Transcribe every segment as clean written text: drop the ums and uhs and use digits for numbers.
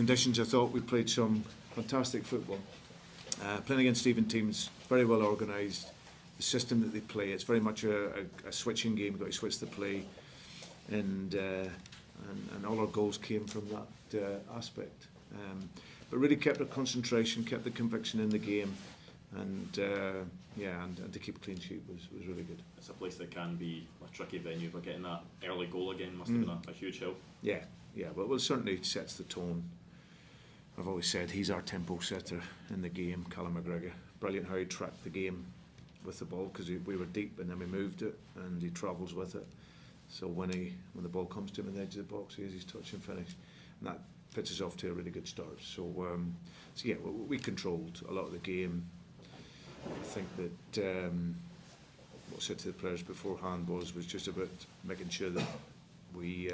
conditions, I thought we played some fantastic football. Playing against Stephen teams, very well organised. The system that they play, it's very much a switching game. You've got to switch the play, and all our goals came from that aspect. But really kept our concentration, kept the conviction in the game, and to keep a clean sheet was really good. It's a place that can be a tricky venue, but getting that early goal again must have been a huge help. Yeah, well, it certainly sets the tone. I've always said he's our tempo setter in the game, Callum McGregor. Brilliant how he tracked the game with the ball, because we were deep and then we moved it and he travels with it. So when the ball comes to him in the edge of the box, he has his touch and finish, and that puts us off to a really good start. So we controlled a lot of the game. I think that what I said to the players beforehand was just about making sure that we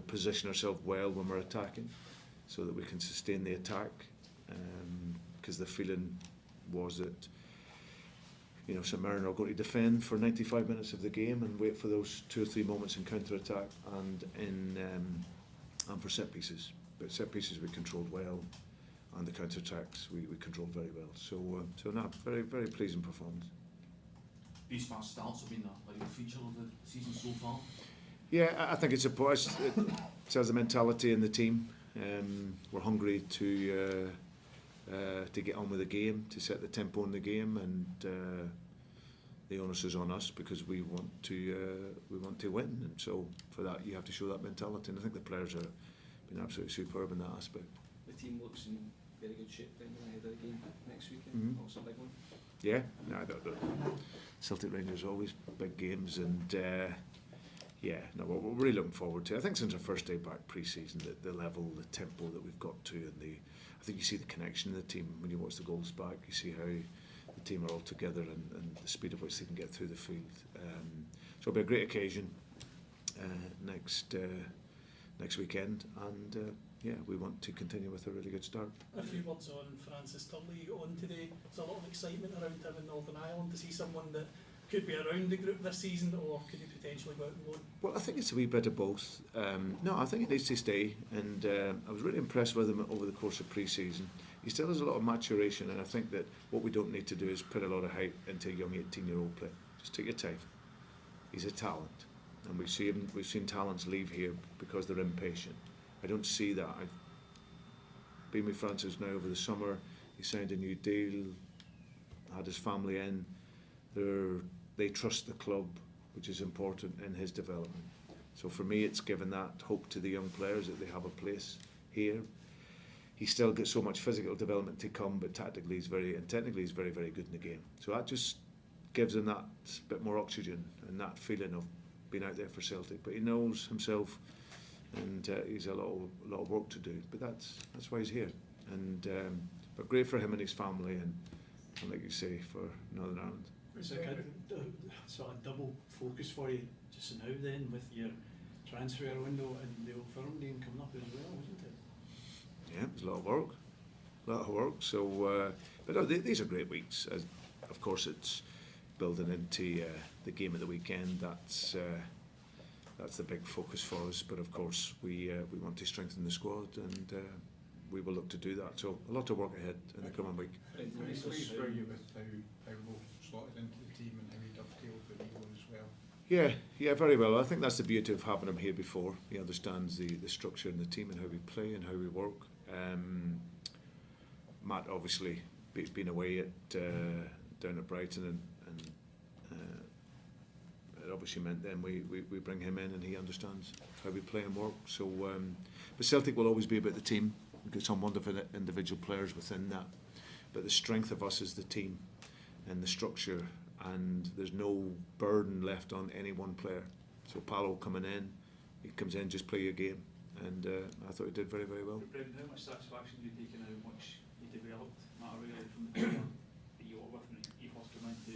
position ourselves well when we're attacking, so that we can sustain the attack. Because the feeling was that St Mirren are going to defend for 95 minutes of the game and wait for those 2 or 3 moments in counter-attack and for set pieces. But set pieces we controlled well, and the counter-attacks we controlled very well. So very, very pleasing performance. These fast starts have been a feature of the season so far. Yeah, I think it's a push. It tells the mentality in the team. We're hungry to get on with the game, to set the tempo in the game, and the onus is on us because we want to win, and so for that you have to show that mentality. And I think the players have been absolutely superb in that aspect. The team looks in very good shape then ahead of the game next weekend. Mm-hmm. Also a big one. Yeah, no, Celtic Rangers are always big games, and we're really looking forward to it. I think since our first day back pre-season, the level, the tempo that we've got to, and I think you see the connection in the team when you watch the goals back. You see how the team are all together and the speed at which they can get through the field. So it'll be a great occasion next weekend, and we want to continue with a really good start. A few words on Francis Turley on today. There's a lot of excitement around him in Northern Ireland. To see someone that could be around the group this season, or could he potentially go out and loan? Well, I think it's a wee bit of both. No, I think he needs to stay, and I was really impressed with him over the course of pre-season. He still has a lot of maturation, and I think that what we don't need to do is put a lot of hype into a young 18-year-old player. Just take your time. He's a talent, and we've seen talents leave here because they're impatient. I don't see that. I've been with Francis now over the summer. He signed a new deal, had his family in. They trust the club, which is important in his development. So for me, it's given that hope to the young players that they have a place here. He still gets so much physical development to come, but technically he's very, very good in the game. So that just gives him that bit more oxygen and that feeling of being out there for Celtic. But he knows himself, and he's a lot of work to do. But that's why he's here. And but great for him and his family, and like you say, for Northern Ireland. It's like a sort of double focus for you just now then, with your transfer window and the Old Firm game coming up as well, isn't it? Yeah, it's a lot of work. So, but no, these are great weeks. Of course, it's building into the game of the weekend. That's the big focus for us. But of course, we want to strengthen the squad, and we will look to do that. So, a lot of work ahead in the coming week. Very pleased for you with how Wolf slotted into the team and how he dovetailed with Evo as well. Yeah, very well. I think that's the beauty of having him here before. He understands the structure in the team and how we play and how we work. Matt obviously been away down at Brighton, and it obviously meant then we bring him in and he understands how we play and work. So, but Celtic will always be about the team. We've got some wonderful individual players within that, but the strength of us is the team and the structure, and there's no burden left on any one player. So Paolo coming in, he comes in, just play your game, and I thought he did very, very well. Brendan, how much satisfaction do you take in how much he developed Matt O'Reilly from the player that you were with, and he was to mind to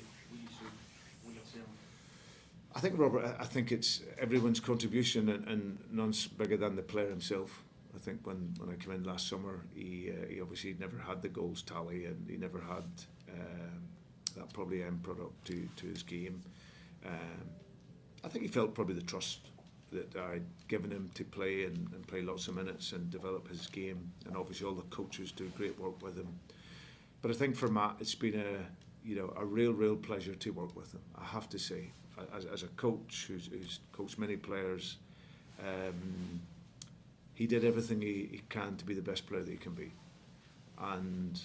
what you're saying? I think, Robert, I think it's everyone's contribution, and none's bigger than the player himself. I think when I came in last summer, he obviously never had the goals tally, and he never had that probably end product to his game. I think he felt probably the trust that I'd given him to play and play lots of minutes and develop his game, and obviously all the coaches do great work with him. But I think for Matt, it's been a real pleasure to work with him. I have to say, as a coach who's coached many players, he did everything he can to be the best player that he can be, and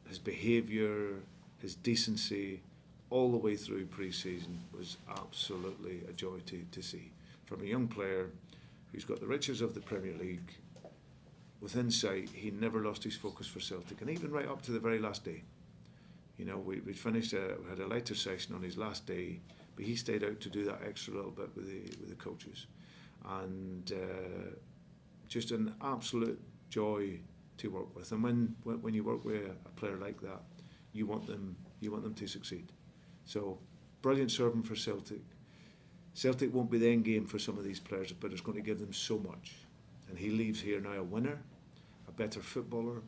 his behaviour, his decency, all the way through pre-season was absolutely a joy to see. From a young player who's got the riches of the Premier League within sight, he never lost his focus for Celtic, and even right up to the very last day. You know, we finished, we had a lighter session on his last day, but he stayed out to do that extra little bit with the coaches, and just an absolute joy to work with. And when you work with a player like that, you want them to succeed. So brilliant servant for Celtic. Celtic won't be the end game for some of these players, but it's going to give them so much. And he leaves here now a winner, a better footballer,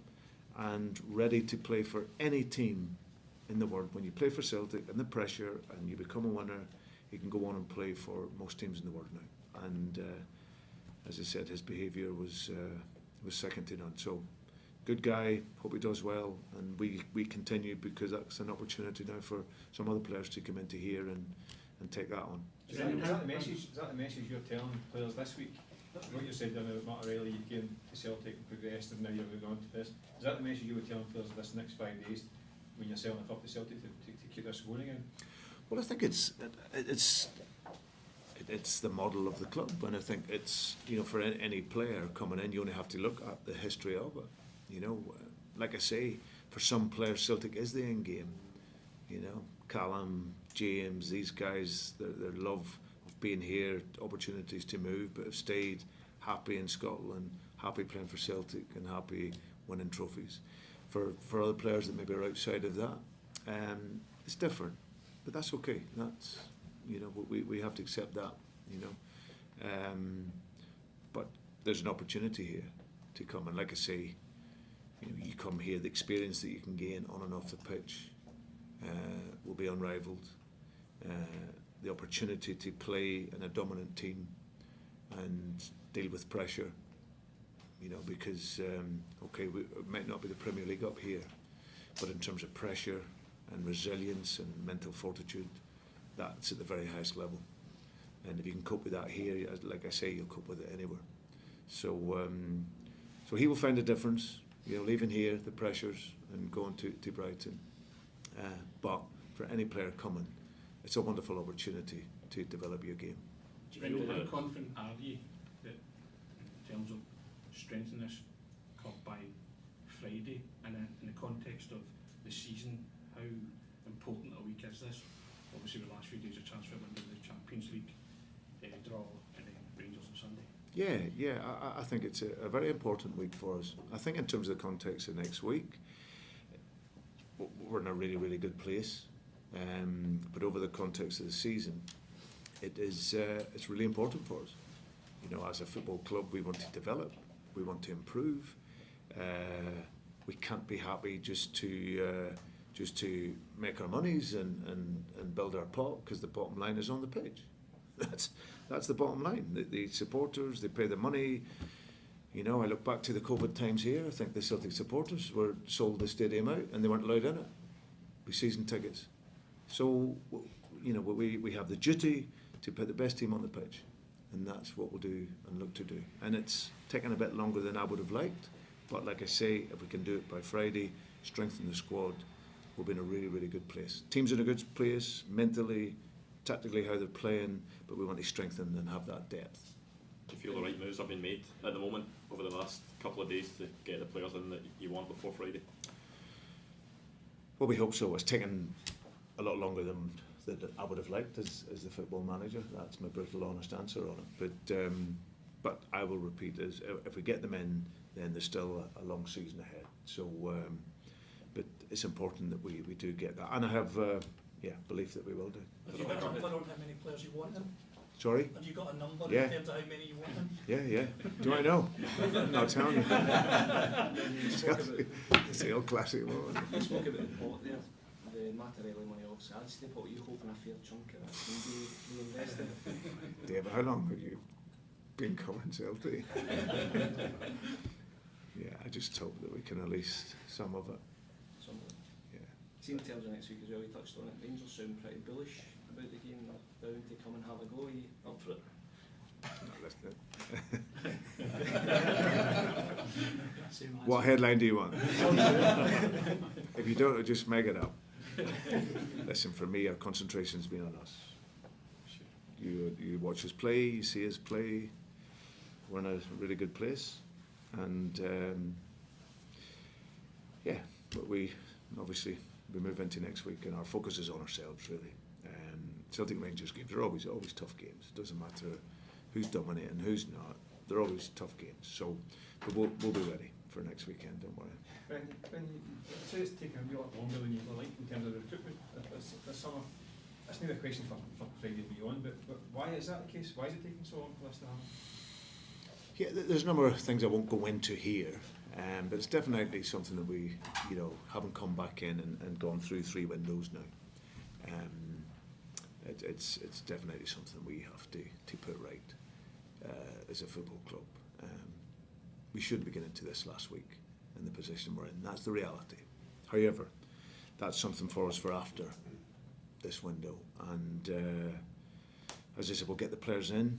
and ready to play for any team in the world. When you play for Celtic and the pressure and you become a winner, he can go on and play for most teams in the world now. And as I said, his behaviour was second to none. So good guy, hope he does well, and we continue, because that's an opportunity now for some other players to come into here and take that on. Is that the message? Is that the message you're telling players this week? What you said about Matt O'Reilly, you came to Celtic and progressed, and now you're moving on to this. Is that the message you were telling players this next 5 days when you're selling a cup to Celtic to keep this going again? Well, I think it's the model of the club, and I think it's, you know, for any player coming in, you only have to look at the history of it. You know, like I say, for some players, Celtic is the end game. You know, Callum, James, these guys, their love of being here, opportunities to move, but have stayed happy in Scotland, happy playing for Celtic, and happy winning trophies. For other players that maybe are outside of that, it's different, but that's okay. That's, you know, we have to accept that. You know, but there's an opportunity here to come, and like I say, you know, you come here, the experience that you can gain on and off the pitch will be unrivaled. The opportunity to play in a dominant team and deal with pressure, you know, because it might not be the Premier League up here, but in terms of pressure and resilience and mental fortitude, that's at the very highest level. And if you can cope with that here, like I say, you'll cope with it anywhere. So he will find a difference, you know, leaving here, the pressures, and going to Brighton. But for any player coming, it's a wonderful opportunity to develop your game. Do you feel, how confident are you that in terms of strengthening this club by Friday, and in the context of the season, how important a week is this? Obviously the last few days of transfer window, the Champions League draw, and then Rangers on Sunday. Yeah, I think it's a very important week for us. I think in terms of the context of next week, we're in a really good place. But over the context of the season, it's really important for us. You know, as a football club, we want to develop, we want to improve. We can't be happy just to make our monies and build our pot, because the bottom line is on the pitch. That's the bottom line. The supporters, they pay the money. You know, I look back to the COVID times here. I think the Celtic supporters were sold the stadium out and they weren't allowed in it with season tickets. So, you know, we have the duty to put the best team on the pitch, and that's what we'll do and look to do. And it's taken a bit longer than I would have liked, but like I say, if we can do it by Friday, strengthen the squad, we'll be in a really good place. Team's in a good place mentally, tactically, how they're playing, but we want to strengthen and have that depth. Do you feel the right moves have been made at the moment over the last couple of days to get the players in that you want before Friday? Well, we hope so. It's taken a lot longer than I would have liked as the football manager. That's my brutal, honest answer on it. But I will repeat, is if we get them in, then there's still a long season ahead. So, but it's important that we do get that, and I have belief that we will do. Have you got a number on how many players you want in? Sorry? Have you got a number Yeah. in terms of how many you want in? Yeah. Do I know? I'll tell you. It's the old classic one. You spoke about the pot there, the Mattarelli money off Sad's pot. Are you hoping a fair chunk of that can be reinvested? Yeah, but how long would you? been coming, Celtic. Yeah, I just hope that we can release some of it. Yeah. See, in terms of next week as well, you touched on it. Rangers sound pretty bullish about the game. They're down to come and have a go. Are you up for it? Not listening. Same What answer. headline do you want? If you don't, just make it up. Listen, for me, our concentration's been on us. You watch us play, you see us play. We're in a really good place, and yeah, but we obviously we move into next week, and our focus is on ourselves really. Celtic Rangers games are always tough games. It doesn't matter who's dominating, who's not. They're always tough games. So, but we'll be ready for next weekend. Don't worry. When you say it's taking a real lot longer than you would like in terms of the recruitment this summer, that's not a question for Friday and beyond, but why is that the case? Why is it taking so long for this to happen? Yeah, there's a number of things I won't go into here, but it's definitely something that we, haven't come back in and gone through 3 windows now. It's definitely something we have to put right as a football club. We should be getting into this last week in the position we're in. That's the reality. However, that's something for us for after this window, and as I said, we'll get the players in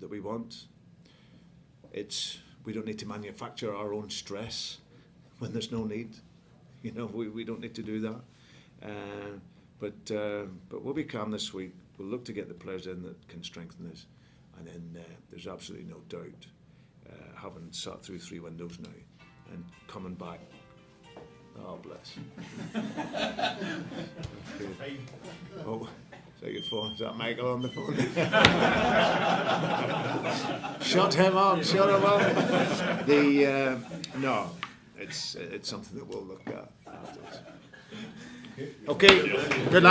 that we want. We don't need to manufacture our own stress when there's no need. We don't need to do that. But we'll be calm this week. We'll look to get the players in that can strengthen us, and then there's absolutely no doubt, having sat through 3 windows now and coming back. Oh, bless. Okay. Oh, is that your phone? Is that Michael on the phone? Shut him up! Shut him up! No, it's something that we'll look at afterwards. Okay, good luck.